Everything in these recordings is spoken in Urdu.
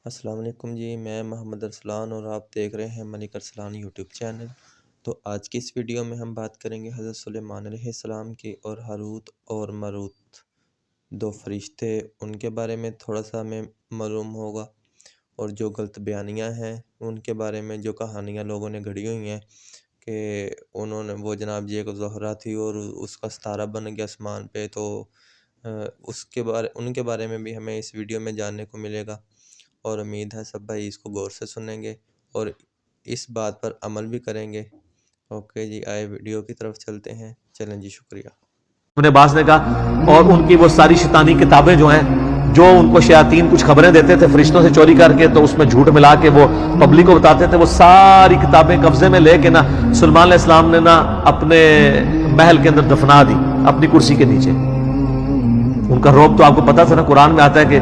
السلام علیکم جی، میں محمد ارسلان اور آپ دیکھ رہے ہیں ملک ارسلان یوٹیوب چینل۔ تو آج کی اس ویڈیو میں ہم بات کریں گے حضرت سلیمان علیہ السلام کی اور ہاروت اور ماروت دو فرشتے، ان کے بارے میں تھوڑا سا ہمیں معلوم ہوگا، اور جو غلط بیانیاں ہیں ان کے بارے میں، جو کہانیاں لوگوں نے گھڑی ہوئی ہیں کہ انہوں نے وہ جناب جی ایک زہرہ تھی اور اس کا ستارہ بن گیا آسمان پہ، تو ان کے بارے میں بھی ہمیں اس ویڈیو میں جاننے کو ملے گا، اور امید ہے سب بھائی اس کو غور سے سنیں گے اور اس بات پر عمل بھی کریں گے۔ اوکے جی، آئے ویڈیو کی طرف چلتے ہیں۔ چلیں جی، شکریہ۔ ابن عباس نے کہا، اور ان کی وہ ساری شیطانی کتابیں جو ہیں، جو ان کو شیاطین کچھ خبریں دیتے تھے فرشتوں سے چوری کر کے، تو اس میں جھوٹ ملا کے وہ پبلک کو بتاتے تھے، وہ ساری کتابیں قبضے میں لے کے نا سلیمان علیہ السلام نے نا اپنے محل کے اندر دفنا دی، اپنی کرسی کے نیچے۔ ان کا رعب تو آپ کو پتا تھا نا، قرآن میں آتا ہے کہ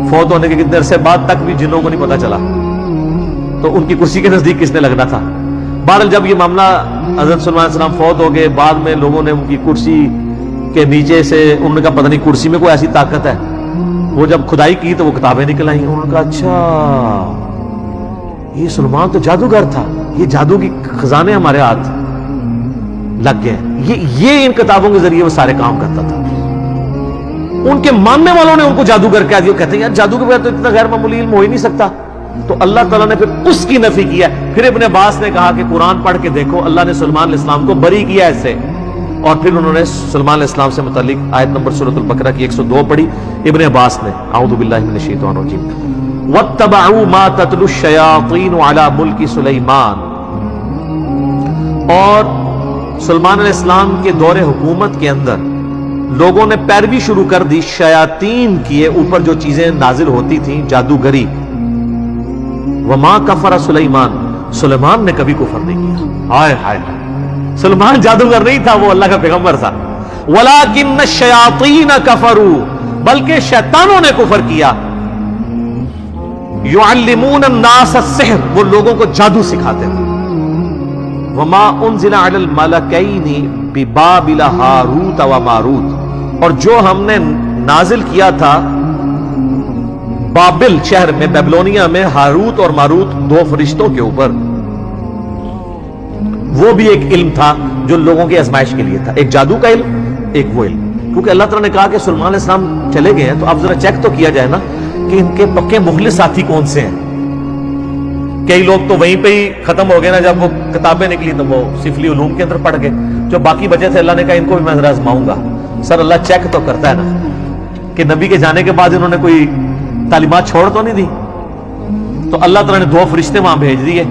فوت ہونے کے کتنے عرصے بعد تک بھی جنوں کو نہیں پتا چلا، تو ان کی کرسی کے نزدیک کس نے لگنا تھا۔ بہرحال جب یہ معاملہ حضرت سلیمان علیہ السلام فوت ہو گئے، بعد میں لوگوں نے ان کی کرسی کے نیچے سے انہوں نے کہا پتہ نہیں کرسی میں کوئی ایسی طاقت ہے، وہ جب کھدائی کی تو وہ کتابیں نکل آئیں۔ انہوں نے کہا اچھا یہ سلیمان تو جادوگر تھا، یہ جادو کی خزانے ہمارے ہاتھ لگ گئے، یہ ان کتابوں کے ذریعے وہ سارے کام کرتا تھا۔ ان کے ماننے والوں نے ان کو جادوگر کہہ دیا، کہتے ہیں یار جادو کے بغیر تو اتنا غیر معمولی علم ہو ہی نہیں سکتا، تو اللہ تعالیٰ نے پھر اس کی نفی کیا۔ پھر ابن عباس نے کہا کہ قرآن پڑھ کے دیکھو، اللہ نے سلیمان علیہ السلام کو بری کیا اس سے، اور پھر انہوں نے سلیمان علیہ السلام سے متعلق آیت نمبر سورۃ البقرہ کی 102 پڑھی۔ ابن عباس نے اعوذ باللہ من الشیطان الرجیم، وَاتَّبَعُوا مَا تَتْلُو الشَّيَاطِينُ عَلَى مُلْكِ سُلَيْمَانَ، اور سلیمان علیہ السلام کے دور حکومت کے اندر لوگوں نے پیروی شروع کر دی شیاطین کی اوپر جو چیزیں نازل ہوتی تھیں، جادوگری۔ وما کفر سلیمان، سلیمان نے کبھی کفر نہیں کیا۔ ہائے ہائے، سلیمان جادوگر نہیں تھا، وہ اللہ کا پیغمبر تھا۔ ولکن الشیاطین کفروا، بلکہ شیطانوں نے کفر کیا۔ یعلمون الناس السحر، وہ لوگوں کو جادو سکھاتے تھے۔ وما انزل علی الملکین ببابل ہاروت و ماروت، اور جو ہم نے نازل کیا تھا بابل شہر میں، بیبلونیا میں، ہاروت اور ماروت دو فرشتوں کے اوپر، وہ بھی ایک علم تھا جو لوگوں کی آزمائش کے لیے تھا، ایک جادو کا علم، ایک وہ علم۔ کیونکہ اللہ تعالیٰ نے کہا کہ سلیمان علیہ السلام چلے گئے ہیں، تو اب ذرا چیک تو کیا جائے نا کہ ان کے پکے مخلص ساتھی کون سے ہیں۔ کئی لوگ تو وہیں پہ ہی ختم ہو گئے نا، جب وہ کتابیں نکلی تو وہ سفلی علوم کے اندر پڑھ گئے، جو باقی بچے تھے اللہ نے کہا ان کو بھی میں ذرا آزماؤں گا۔ سر اللہ چیک تو کرتا ہے نا کہ نبی کے جانے کے بعد انہوں نے کوئی تعلیمات چھوڑ تو نہیں دی، تو اللہ تعالیٰ نے دو فرشتے وہاں بھیج دیے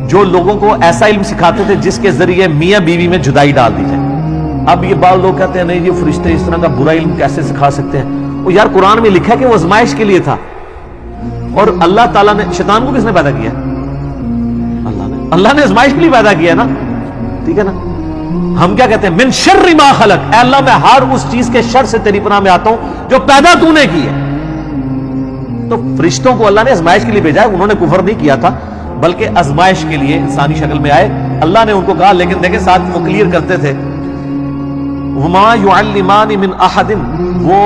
جو لوگوں کو ایسا علم سکھاتے تھے جس کے ذریعے میاں بیوی میں جدائی ڈال دی جائے۔ اب یہ بعض لوگ کہتے ہیں نہیں یہ فرشتے اس طرح کا برا علم کیسے سکھا سکتے ہیں؟ وہ یار قرآن میں لکھا ہے کہ وہ آزمائش کے لیے تھا، اور اللہ تعالیٰ نے، شیطان کو کس نے پیدا کیا؟ اللہ نے آزمائش کے لیے پیدا کیا نا، ٹھیک ہے نا۔ ہم کیا کہتے ہیں؟ من شر ما خلق، اے اللہ میں ہر اس چیز کے شر سے تیری پناہ میں آتا ہوں جو پیدا تو نے کی ہے۔ تو فرشتوں کو اللہ نے آزمائش کے لیے بھیجا ہے، انہوں نے کفر نہیں کیا تھا بلکہ آزمائش کے لیے انسانی شکل میں آئے۔ اللہ نے ان کو کہا، لیکن دیکھیں ساتھ وہ کلیئر کرتے تھے، وما يعلمان من احد، وہ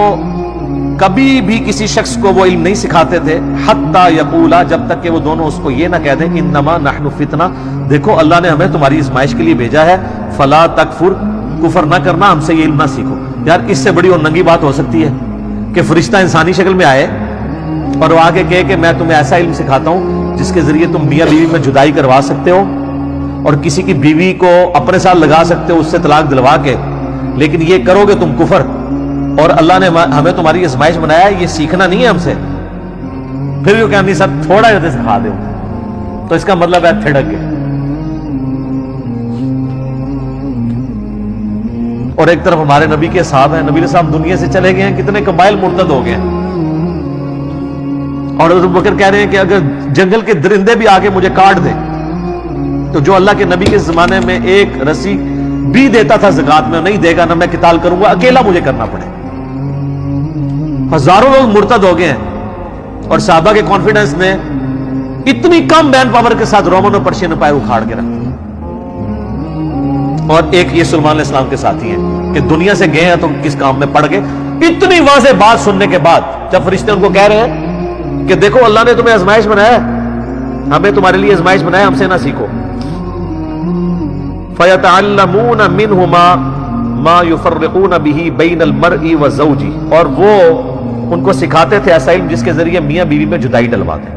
کبھی بھی کسی شخص کو وہ علم نہیں سکھاتے تھے، حتی یقولا، جب تک کہ وہ دونوں اس کو یہ نہ کہہ دیں، انما نحن فتنہ، دیکھو اللہ نے ہمیں تمہاری آزمائش کے لیے بھیجا ہے، فلا تکفر، کفر نہ کرنا، ہم سے یہ علم نہ سیکھو۔ یار اس سے بڑی اور ننگی بات ہو سکتی ہے کہ فرشتہ انسانی شکل میں آئے اور وہ آگے کہے کہ میں تمہیں ایسا علم سکھاتا ہوں جس کے ذریعے تم میاں بیوی میں جدائی کروا سکتے ہو، اور کسی کی بیوی کو اپنے ساتھ لگا سکتے ہو اس سے طلاق دلوا کے، لیکن یہ کرو گے تم کفر، اور اللہ نے ہمیں تمہاری آزمائش بنایا ہے، یہ سیکھنا نہیں ہے ہم سے۔ پھر بھی وہ کہا نہیں سر تھوڑا جیسے سکھا دے، تو اس کا مطلب ہے تھڑک گئے۔ اور ایک طرف ہمارے نبی کے صاحب ہیں، نبی صاحب دنیا سے چلے گئے ہیں، کتنے قبائل مرتد ہو گئے ہیں، اور ابو بکر کہہ رہے ہیں کہ اگر جنگل کے درندے بھی آگے مجھے کاٹ دیں تو جو اللہ کے نبی کے زمانے میں ایک رسی بھی دیتا تھا زکات میں، نہیں دے گا، نہ میں قتال کروں گا، اکیلا مجھے کرنا پڑے۔ ہزاروں لوگ مرتد ہو گئے ہیں، اور صحابہ کے کانفیڈنس نے اتنی کم مین پاور کے ساتھ رومن اور پرشین امپائر اکھاڑ کے رکھ دیا۔ اور ایک یہ سلیمان علیہ السلام کے ساتھی ہیں کہ دنیا سے گئے ہیں تو کس کام میں پڑ گئے۔ اتنی واضح بات سننے کے بعد جب فرشتے ان کو کہہ رہے ہیں کہ دیکھو اللہ نے تمہیں آزمائش بنایا ہے، ہمیں تمہارے لیے آزمائش بنایا، ہم سے نہ سیکھو. فَيَتَعَلَّمُونَ مِنْهُمَا مَا يُفَرِّقُونَ بِهِ بَيْنَ الْمَرْءِ وَزَوْجِهِ، اور وہ ان کو سکھاتے تھے ایسا علم جس کے ذریعے میاں بیوی میں جدائی ڈلواتے.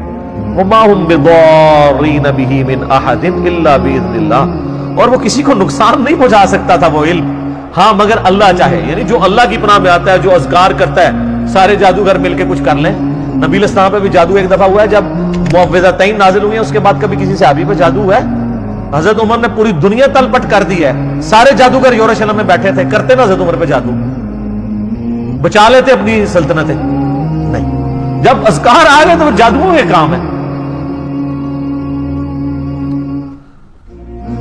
وَمَا هُمْ بِضَارِّينَ بِهِ مِنْ أَحَدٍ إِلَّا بِإِذْنِ اللَّهِ، اور وہ کسی کو نقصان نہیں پہنچا سکتا تھا وہ علم، ہاں مگر اللہ چاہے. یعنی جو اللہ کی پناہ میں آتا ہے، جو اذکار کرتا ہے، سارے جادوگر مل کے کچھ کر لیں. نبی علیہ السلام پہ بھی جادو ایک دفعہ ہوا ہے جب معوذتین نازل ہوئی ہیں، اس کے بعد کبھی کسی صحابی پہ جادو ہوا ہے؟ حضرت عمر نے پوری دنیا تلپٹ کر دی ہے، سارے جادوگر یروشلم میں بیٹھے تھے، کرتے نا حضرت عمر پہ جادو؟ بچا لیتے اپنی سلطنتیں؟ نہیں. جب اذکار آ گئے تو وہ جادوؤں کے کام ہے.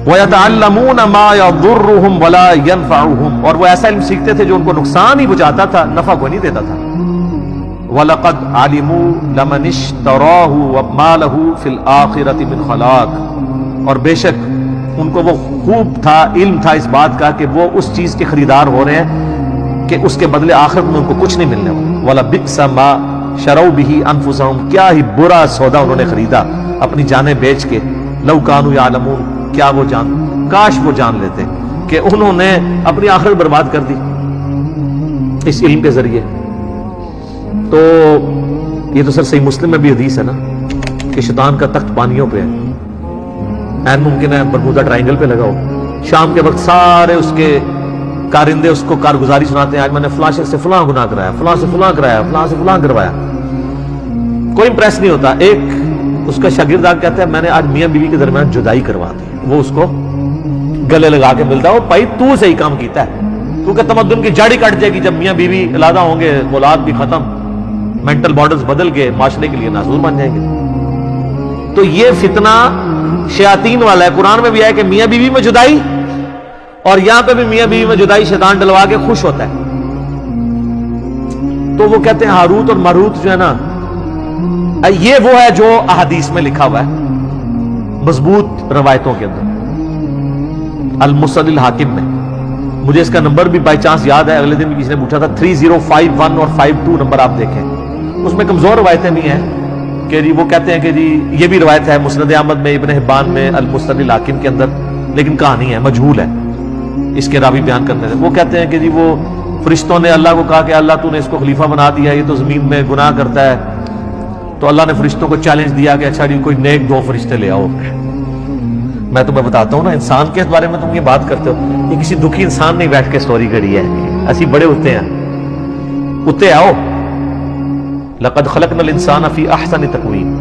وَيَتَعَلَّمُونَ مَا يَضُرُّهُمْ وَلَا يَنْفَعُهُمْ، اور وہ ایسا علم سیکھتے تھے جو ان کو نقصان ہی پہنچاتا تھا، نفع کو نہیں دیتا تھا. وَلَقَدْ عَلِمُوا لَمَنِ اشْتَرَاهُ وَمَا لَهُ فِي الْآخِرَةِ مِنْ خَلَاقٍ، اور بے شک ان کو وہ خوب تھا، علم تھا اس بات کا کہ وہ اس چیز کے خریدار ہو رہے ہیں کہ اس کے بدلے آخرت میں ان کو کچھ نہیں ملنے والا. وَلَبِئْسَ مَا شَرَوْا بِهِ أَنفُسَهُمْ، کیا ہی برا سودا انہوں نے خریدا اپنی جانیں بیچ کے. لَوْ كَانُوا يَعْلَمُونَ، کیا وہ کاش وہ جان لیتے کہ انہوں نے اپنی آخرت برباد کر دی اس علم کے ذریعے. تو یہ تو سر صحیح مسلم میں بھی حدیث ہے نا کہ شیطان کا تخت پانیوں پہ ہے، این ممکن ہے برمودا ٹرائنگل پہ لگا ہو. شام کے وقت سارے اس کے کارندے اس کو کارگزاری سناتے ہیں، آج میں نے فلاں شخص سے فلاں گناہ کرایا، فلاں سے فلاں کرایا، فلاں سے فلاں کروایا. کوئی امپریس نہیں ہوتا. ایک اس کا شاگرد آ کہتا ہے میں نے آج میاں بیوی کے درمیان جدائی کروا دی. وہ اس کو گلے لگا کے ملتا ہے، وہ بھائی تو صحیح کام کیتا ہے، کیونکہ تمدن کی جڑ ہی کٹ جائے گی جب میاں بیوی علیحدہ ہوں گے، اولاد بھی ختم، مینٹل بارڈرز بدل کے معاشرے کے لیے ناصور بن جائیں گے. تو یہ فتنہ شیاطین والا ہے. قرآن میں بھی ہے کہ میاں بیوی میں جدائی، اور یہاں پہ بھی میاں بیوی میں جدائی شیطان ڈلوا کے خوش ہوتا ہے. تو وہ کہتے ہیں ہاروت اور ماروت جو ہے نا، یہ وہ ہے جو احادیث میں لکھا ہوا ہے مضبوط روایتوں کے اندر. المسند الحاکم میں، مجھے اس کا نمبر بھی بائی چانس یاد ہے، اگلے دن بھی کسی نے پوچھا تھا، 3051 اور 52 نمبر آپ دیکھیں. اس میں کمزور روایتیں بھی ہیں کہ جی وہ کہتے ہیں کہ جی یہ بھی روایت ہے مسند احمد میں، ابن حبان میں، المسند الحاکم کے اندر، لیکن کہانی ہے مجہول ہے اس کے راوی بیان کرنے سے. وہ کہتے ہیں کہ جی وہ فرشتوں نے اللہ کو کہا کہ اللہ تو نے اس کو خلیفہ بنا دیا، یہ تو زمین میں گناہ کرتا ہے. تو اللہ نے فرشتوں کو چیلنج دیا کہ اچھا جی کوئی نیک 2 فرشتے لے آؤ. میں تمہیں بتاتا ہوں نا، انسان کے بارے میں تم یہ بات کرتے ہو، یہ کسی دکھی انسان نے بیٹھ کے سٹوری کری ہے، اسی بڑے ہوتے ہیں اتے آؤ. لقد خلقنا الانسان فی احسن تقویم.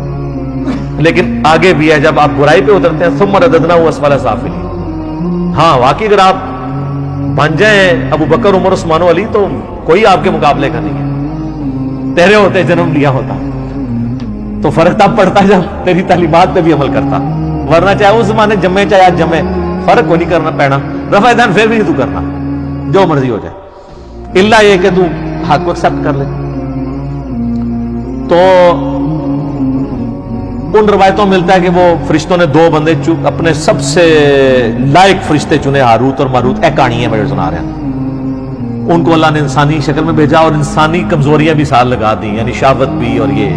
لیکن آگے بھی ہے جب آپ برائی پہ اترتے ہیں ثم رددناہ اسفل سافلین. ہاں واقعی اگر آپ بن جائیں ابو بکر عمر عثمان و علی تو کوئی آپ کے مقابلے کا نہیں ہے. تیرے ہوتے جنم لیا ہوتا تو فرق تب پڑتا ہے جب تیری تعلیمات پہ بھی عمل کرتا، ورنہ چاہے اس زمانے جمے چاہے آج جمے فرق کو نہیں کرنا پینا. رفع دین پھر بھی نہیں تو کرنا، جو مرضی ہو جائے، اللہ یہ کہ تو حق کو ایکسپٹ کر لے. تو ان روایتوں میں ملتا ہے کہ وہ فرشتوں نے 2 بندے اپنے سب سے لائق فرشتے چنے، ہاروت اور ماروت. ایک کہانی ہے میں سنا رہا ہوں. ان کو اللہ نے انسانی شکل میں بھیجا اور انسانی کمزوریاں بھی ساتھ لگا دی، یعنی شہوت بھی اور یہ،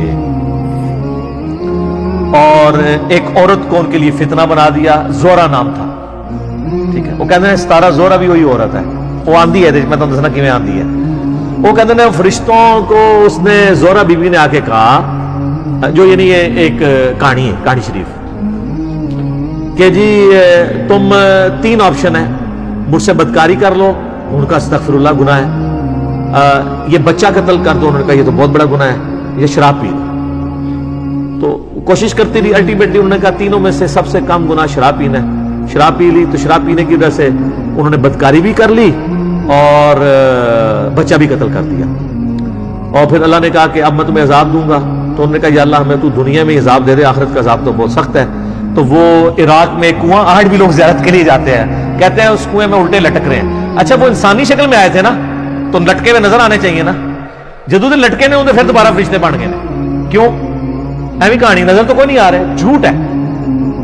اور ایک عورت کو ان کے لیے فتنہ بنا دیا. زورا نام تھا، ٹھیک ہے. وہ کہتے ہیں ستارہ زورا بھی وہی عورت ہے، وہ آندھی ہے، میں تمہیں دسنا کیویں آندھی ہے. وہ کہتے ہیں فرشتوں کو اس نے زورا بیوی نے آ کے کہا، جو یعنی یہ ایک کہانی ہے، کہانی شریف، کہ جی تم 3 آپشن ہیں، مجھ سے بدکاری کر لو، ان کا استغفر اللہ گناہ ہے، یہ بچہ قتل کر دو، انہوں نے کہا یہ تو بہت بڑا گناہ ہے، یہ شراب پی دو. تو کوشش کرتی رہی، الٹیمیٹلی انہوں نے کہا تینوں میں سے سب سے کم گناہ شراب پینا ہے. شراب پی لی تو شراب پینے کی وجہ سے انہوں نے بدکاری بھی کر لی اور بچہ بھی قتل کر دیا. اور پھر اللہ نے کہا کہ اب میں تمہیں عذاب دوں گا. تو انہوں نے کہا یا اللہ ہمیں تو دنیا میں عذاب دے دے، آخرت کا عذاب تو بہت سخت ہے. تو وہ عراق میں ایک کنواں، آج بھی لوگ زیارت کے لیے جاتے ہیں، کہتے ہیں اس کنویں میں الٹے لٹک رہے ہیں. اچھا وہ انسانی شکل میں آئے تھے نا تو لٹکے ہوئے نظر آنے چاہیے نا، جدو دن لٹکے نے انہیں پھر دوبارہ فرشتے بن گئے. کیوں؟ ایویں کہانی نظر تو کوئی نہیں آ رہے، جھوٹ ہے.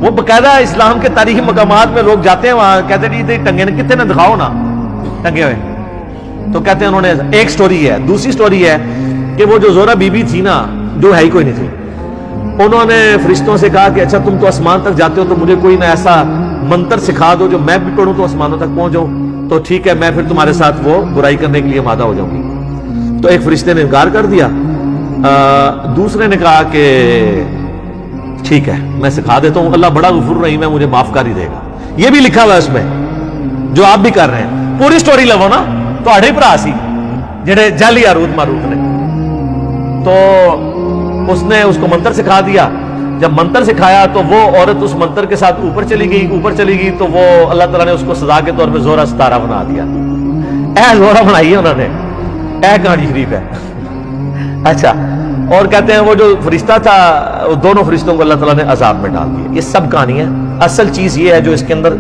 وہ باقاعدہ اسلام کے تاریخی مقامات میں لوگ جاتے ہیں، وہاں کہتے ہیں جی ٹنگے نے کتنے نے دکھاؤ نا ٹنگے ہوئے. تو کہتے ہیں انہوں نے ایک سٹوری ہے. دوسری سٹوری ہے کہ وہ جو زورا بی بی تھی نا، جو ہے ہی کوئی نہیں تھی. انہوں نے فرشتوں سے کہا کہ اچھا تم تو آسمان تک جاتے ہو تو مجھے کوئی نہ ایسا منتر سکھا دو جو میں بھی پڑھوں تو آسمانوں تک پہنچ جاؤں, تو ٹھیک ہے میں پھر تمہارے ساتھ وہ برائی کرنے کے لیے مادہ ہو جاؤں گی. تو ایک فرشتے نے انکار کر دیا, دوسرے نے کہا کہ ٹھیک ہے میں سکھا دیتا ہوں, اللہ بڑا غفور رحیم ہے, مجھے معاف کر ہی دے گا. یہ بھی لکھا ہوا ہے اس میں جو آپ بھی کر رہے ہیں. پوری سٹوری لو نا, تہاڈے بھرا سی جڑے جعلی ہاروت ماروت نے, تو اس نے اس کو منتر سکھا دیا. جب منتر سکھایا تو وہ عورت اس منتر کے ساتھ اوپر چلی گئی تو وہ اللہ تعالیٰ نے اس کو سزا کے طور پہ زورا ستارہ بنا دیا. اے زورا بنائی ہے انہوں نے, اے کہانی شریف ہے. اچھا, اور کہتے ہیں وہ جو فرشتہ تھا دونوں فرشتوں کو اللہ تعالیٰ نے عذاب میں ڈال دیا. یہ سب کہانی ہے. اصل چیز یہ ہے جو اس کے اندر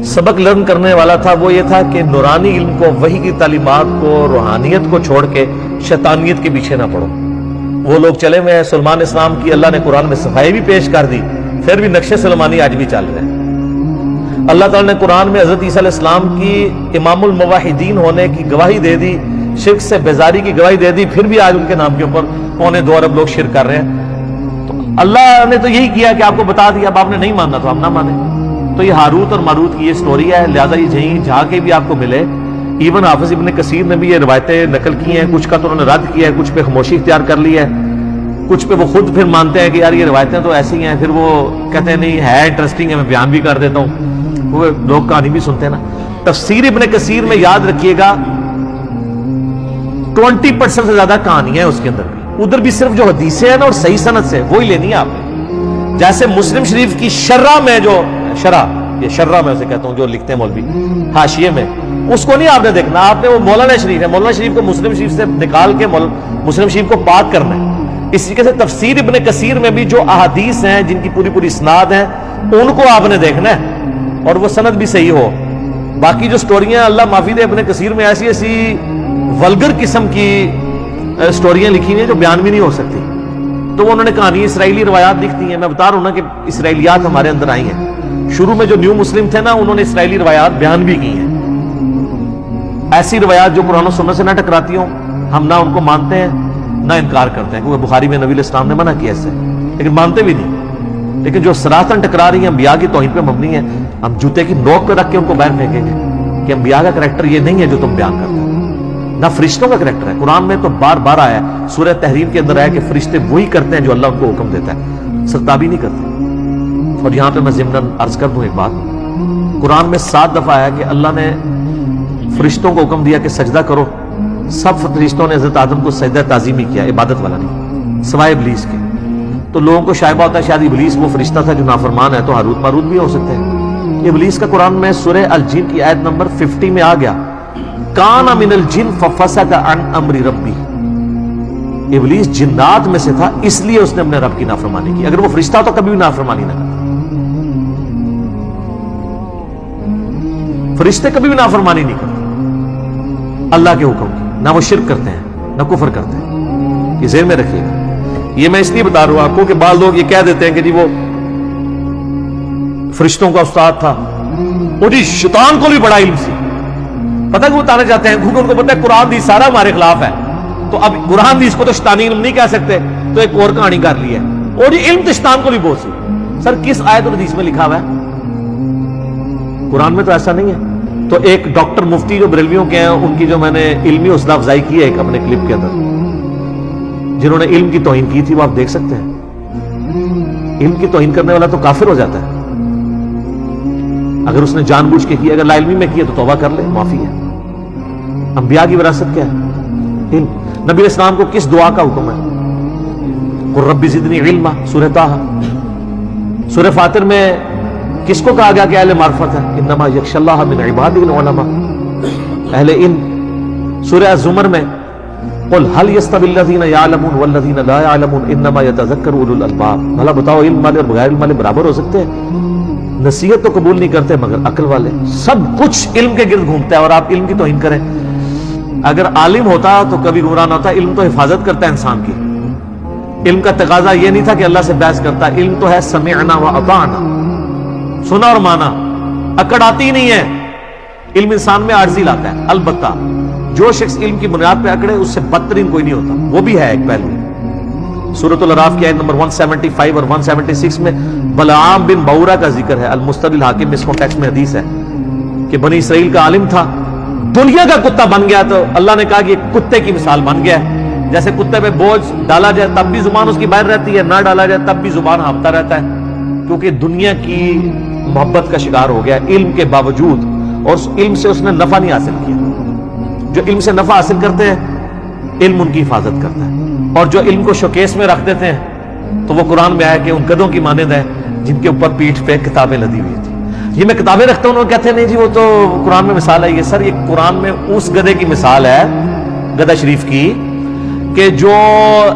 سبق لرن کرنے والا تھا, وہ یہ تھا کہ نورانی علم کو, وحی کی تعلیمات کو, روحانیت کو چھوڑ کے شیطانیت کے پیچھے نہ پڑو. وہ لوگ چلے ہوئے ہیں, سلمان اسلام کی اللہ نے قرآن میں صفائی بھی پیش کر دی, پھر بھی نقش سلمانی آج بھی چل رہے ہیں. اللہ تعالیٰ نے قرآن میں حضرت عیسیٰ علیہ السلام کی امام الموحدین ہونے کی گواہی دے دی, شرک سے بیزاری کی گواہی دے دی, پھر بھی آج ان کے نام کے اوپر 2.25 ارب لوگ شرک کر رہے ہیں. تو اللہ نے تو یہی کیا کہ آپ کو بتا دیا, اب آپ نے نہیں ماننا تو ہم نہ مانیں. تو یہ ہاروت اور ماروت کی یہ سٹوری ہے, لہٰذا یہ جہاں کے بھی آپ کو ملے. ایون حافظ ابن کثیر نے بھی یہ روایتیں نقل کی ہیں, کچھ کا تو انہوں نے رد کیا ہے, کچھ پہ خاموشی اختیار کر لی ہے, کچھ پہ وہ خود پھر مانتے ہیں کہ یار یہ روایتیں تو ایسی ہیں, پھر وہ کہتے ہیں نہیں ہے انٹرسٹنگ ہے, میں بیان بھی کر دیتا ہوں. وہ لوگ کہانی بھی سنتے ہیں نا. تفسیر ابن کثیر میں یاد رکھیے گا 20% سے زیادہ کہانیاں ہیں اس کے اندر بھی. ادھر بھی صرف جو حدیثیں ہیں نا اور صحیح سند سے وہی لینی ہے آپ نے. جیسے مسلم شریف کی شرح میں جو یہ شرح میں اسے کہتا ہوں جو لکھتے ہیں مولوی حاشیے میں, اس کو نہیں آپ نے دیکھنا. آپ نے وہ مولانا شریف ہے, مولانا شریف کو مسلم شریف سے نکال کے مسلم شریف کو پاک کرنا ہے. اس طریقے سے تفسیر ابن کثیر میں بھی جو احادیث ہیں جن کی پوری اسناد ہیں ان کو آپ نے دیکھنا ہے, اور وہ سند بھی صحیح ہو. باقی جو سٹوریاں اللہ معافی دے ابن کثیر میں ایسی ولگر قسم کی سٹوریاں لکھی ہیں جو بیان بھی نہیں ہو سکتی. تو وہ انہوں نے کہانی اسرائیلی روایات لکھتی ہیں. میں بتا رہا ہوں نا کہ اسرائیلیات ہمارے اندر آئی ہیں. شروع میں جو نیو مسلم تھے نا انہوں نے اسرائیلی روایات بیان بھی کی ہیں. ایسی روایات جو قرآن و سنت سے نہ ٹکراتی ہوں, ہم نہ ان کو مانتے ہیں نہ انکار کرتے ہیں, کیونکہ بخاری میں نبی علیہ السلام نے منع کیا اس سے, لیکن مانتے بھی نہیں. لیکن جو صراحتاً ٹکرا رہی ہیں انبیاء کی توہین پہ مبنی ہے, ہم جوتے کی نوک پہ رکھ کے ان کو باہر پھینکیں گے کہ انبیاء کا کریکٹر یہ نہیں ہے جو تم بیان کرتے ہو, نہ فرشتوں کا کریکٹر ہے. قرآن میں تو بار بار آیا ہے, سورہ تحریم کے اندر آیا کہ فرشتے وہی کرتے ہیں جو اللہ ان کو حکم دیتا ہے, سرتابی نہیں کرتے. اور یہاں پہ میں ضمناً عرض کر دوں ایک بات, قرآن میں 7 دفعہ آیا کہ اللہ نے فرشتوں کو حکم دیا کہ سجدہ کرو. سب فرشتوں نے حضرت آدم کو سجدہ تعظیمی کیا, عبادت والا نہیں, سوائے ابلیس کے. تو لوگوں کو شائبہ ہوتا ہے شاید ابلیس وہ فرشتہ تھا جو نافرمان ہے, تو ہاروت ماروت بھی ہو سکتے ہیں. ابلیس کا قرآن میں سورہ الجن کی آیت نمبر 50 میں آ گیا, کان من الجن ففسق عن امر ربی. ابلیس جنات میں سے تھا, اس لیے اس نے اپنے رب کی نافرمانی کی. اگر وہ فرشتہ تو کبھی بھی نافرمانی نہ کرتا. فرشتے کبھی بھی نافرمانی نہیں کرتے اللہ کے حکم کی, نہ وہ شرک کرتے ہیں نہ کفر کرتے ہیں. یہ ذہن میں رکھیے گا. یہ میں اس لیے بتا رہا ہوں آپ کو کہ بعض لوگ یہ کہہ دیتے ہیں کہ جی وہ فرشتوں کا استاد تھا, وہ جی شیطان کو بھی بڑا علم سی. پتہ کہ وہ بتانا چاہتے ہیں کیونکہ ان کو پتہ ہے قرآن حدیث سارا ہمارے خلاف ہے, تو اب قرآن حدیث کو تو شیطانی علم نہیں کہہ سکتے, تو ایک اور کہانی کر لی ہے, اور جی علم تو شیطان کو بھی بہت سی. سر کس آیت اور حدیث میں لکھا ہوا ہے؟ قرآن میں تو ایسا نہیں ہے. تو ایک ڈاکٹر مفتی جو بریلویوں کے ہیں, ان کی جو میں نے علمی حوصلہ افزائی کی ہے ایک اپنے کلپ کے اندر, جنہوں نے علم کی توہین کی تھی, وہ آپ دیکھ سکتے ہیں. علم کی توہین کرنے والا تو کافر ہو جاتا ہے اگر اس نے جان بوجھ کے کی. اگر لا علمی میں کی ہے تو توبہ کر لے, معافی ہے. انبیاء کی وراثت کیا ہے؟ علم. نبی علیہ السلام کو کس دعا کا حکم ہے؟ قل رب زدنی علما, سورہ طٰہٰ. سورہ فاطر میں کس کو کہا گیا کہ اہل معرفت ہے؟ انما یخشی اللہ من عبادہ العلماء, اہل علم. سورہ الزمر میں قل هل يستوي الذين يعلمون والذين لا يعلمون انما يتذكر اولو الالباب. بھلا بتاؤ علم والے اور بغیر علم والے برابر ہو سکتے ہیں؟ نصیحت تو قبول نہیں کرتے مگر عقل والے. سب کچھ علم کے گرد گھومتا ہے اور آپ علم کی توہین کریں. اگر عالم ہوتا تو کبھی گمراہ نہ ہوتا. علم تو حفاظت کرتا ہے انسان کی. علم کا تقاضا یہ نہیں تھا کہ اللہ سے بحث کرتا. علم تو ہے سمعنا و اطعنا, سنا اور مانا. اکڑ آتی ہی نہیں ہے. علم انسان میں عاجزی لاتا ہے. البتہ جو شخص علم کی بنیاد پہ اکڑے اس سے بدترین کوئی نہیں ہوتا. وہ بھی ہے ایک پہلو. سورۃ الاعراف کی آیت نمبر 175 اور 176 میں بلعام بن بورا کا ذکر ہے، المستدل الحاکم میں اس کانٹیکسٹ میں حدیث ہے کہ بنی اسرائیل کا عالم تھا، دنیا کا کتا بن گیا، تو اللہ نے کہا کہ یہ کتے کی مثال بن گیا ہے، جیسے کتے پہ بوجھ ڈالا جائے تب بھی زبان اس کی باہر رہتی ہے، نہ ڈالا جائے تب بھی زبان ہانپتا رہتا ہے، کیونکہ دنیا کی محبت کا شکار ہو گیا علم کے باوجود، اور اس علم سے اس نے نفع نہیں حاصل کیا۔ جو علم سے نفع حاصل کرتے ہیں علم ان کی حفاظت کرتا ہے، اور جو علم کو شوکیس میں رکھ دیتے ہیں تو وہ قرآن میں آیا کہ ان گدھوں کی مانند ہے جن کے اوپر پیٹھ پہ کتابیں لدی ہوئی تھی۔ یہ میں کتابیں رکھتا ہوں، انہوں کہتے ہیں نہیں جی وہ تو قرآن میں مثال ہے۔ یہ سر یہ قرآن میں اس گدھے کی مثال ہے، گدھا شریف کی، کہ جو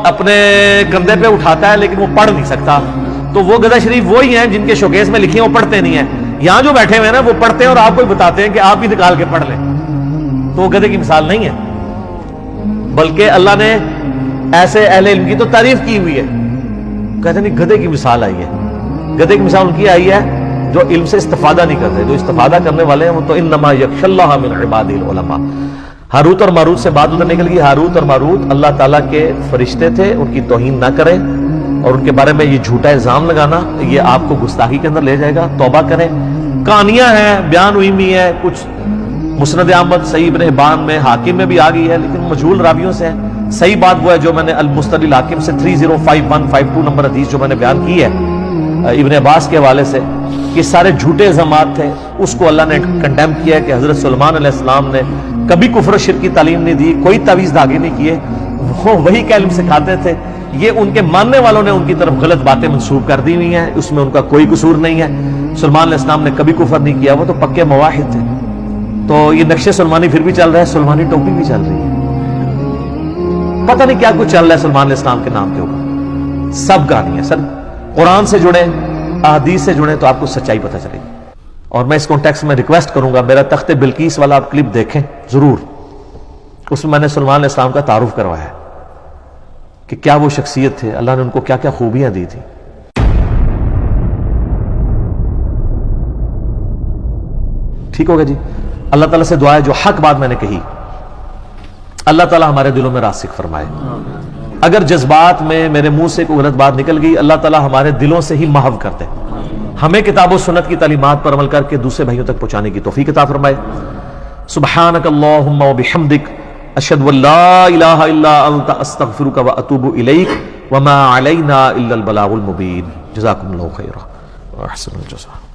اپنے کندھے پہ اٹھاتا ہے لیکن وہ پڑھ نہیں سکتا، تو وہ گدھا شریف وہی ہیں جن کے شوکیس میں لکھی ہیں وہ پڑھتے نہیں ہیں۔ یہاں جو بیٹھے ہوئے ہیں نا وہ پڑھتے ہیں اور آپ کو بتاتے ہیں کہ آپ بھی نکال کے پڑھ لیں، تو وہ گدھے کی مثال نہیں ہے، بلکہ اللہ نے ایسے اہل علم کی تو تعریف کی ہوئی ہے، کہتے ہیں گدھے کی مثال آئی ہے۔ گدھے کی مثال ان کی آئی ہے جو علم سے استفادہ نہیں کرتے، جو استفادہ کرنے والے ہیں وہ تو انما یخشی اللہ من عبادہ العلماء۔ ہاروت اور ماروت سے بات ادھر نکل گئی۔ ہاروت اور ماروت اللہ تعالیٰ کے فرشتے تھے، ان کی توہین نہ کریں، اور ان کے بارے میں یہ جھوٹا الزام لگانا یہ آپ کو گستاخی کے اندر لے جائے گا، توبہ کریں۔ کہانیاں ہیں، بیان ہوئی بھی ہے، کچھ مسند احمد، صحیح ابن حبان میں، حاکم میں بھی آ گئی ہے، لیکن مجہول راویوں سے ہے۔ صحیح بات وہ ہے جو میں نے المستدل الحاکم سے 3055152 نمبر حدیث جو میں نے بیان کی ہے ابن عباس کے حوالے سے، کہ سارے جھوٹے الزامات تھے، اس کو اللہ نے کنڈیم کیا ہے کہ حضرت سلیمان علیہ السلام نے کبھی کفر و شرک کی تعلیم نہیں دی، کوئی تعویذ دھاگے نہیں کیے، وہ وہی کا علم سکھاتے تھے۔ یہ ان کے ماننے والوں نے ان کی طرف غلط باتیں منسوب کر دی ہوئی ہیں، اس میں ان کا کوئی قصور نہیں ہے۔ سلیمان علیہ السلام نے کبھی کفر نہیں کیا، وہ تو پکے موحد تھے۔ تو یہ نقشے سلمانی پھر بھی چل رہا ہے، سلمانی ٹوپی بھی چل رہی ہے، پتہ نہیں کیا کچھ چل رہا ہے سلمان علیہ السلام کے نام کے اوپر۔ سب کہانی ہے سر، قرآن سے جڑیں، احادیث سے جڑیں تو آپ کو سچائی پتہ چلے گی۔ اور میں اس کانٹیکسٹ میں ریکویسٹ کروں گا میرا تخت بلقیس والا آپ کلپ دیکھیں ضرور، اس میں میں نے سلیمان علیہ السلام کا تعارف کروایا ہے کہ کیا وہ شخصیت تھے، اللہ نے ان کو کیا کیا خوبیاں دی تھی۔ ٹھیک ہوگا جی، اللہ تعالیٰ سے دعا ہے جو حق بات میں نے کہی اللہ تعالیٰ ہمارے دلوں میں راسخ فرمائے، اگر جذبات میں میرے منہ سے کوئی غلط بات نکل گئی اللہ تعالیٰ ہمارے دلوں سے ہی محو کر دے، ہمیں کتاب و سنت کی تعلیمات پر عمل کر کے دوسرے بھائیوں تک پہنچانے کی توفیق عطا فرمائے۔ سبحانک اللہم و بحمدک، اشہد ان لا الہ الا انت، استغفرک و اتوب الیک، وما علینا الا البلاغ المبین۔ جزاکم اللہ خیرا، احسن الجزاء۔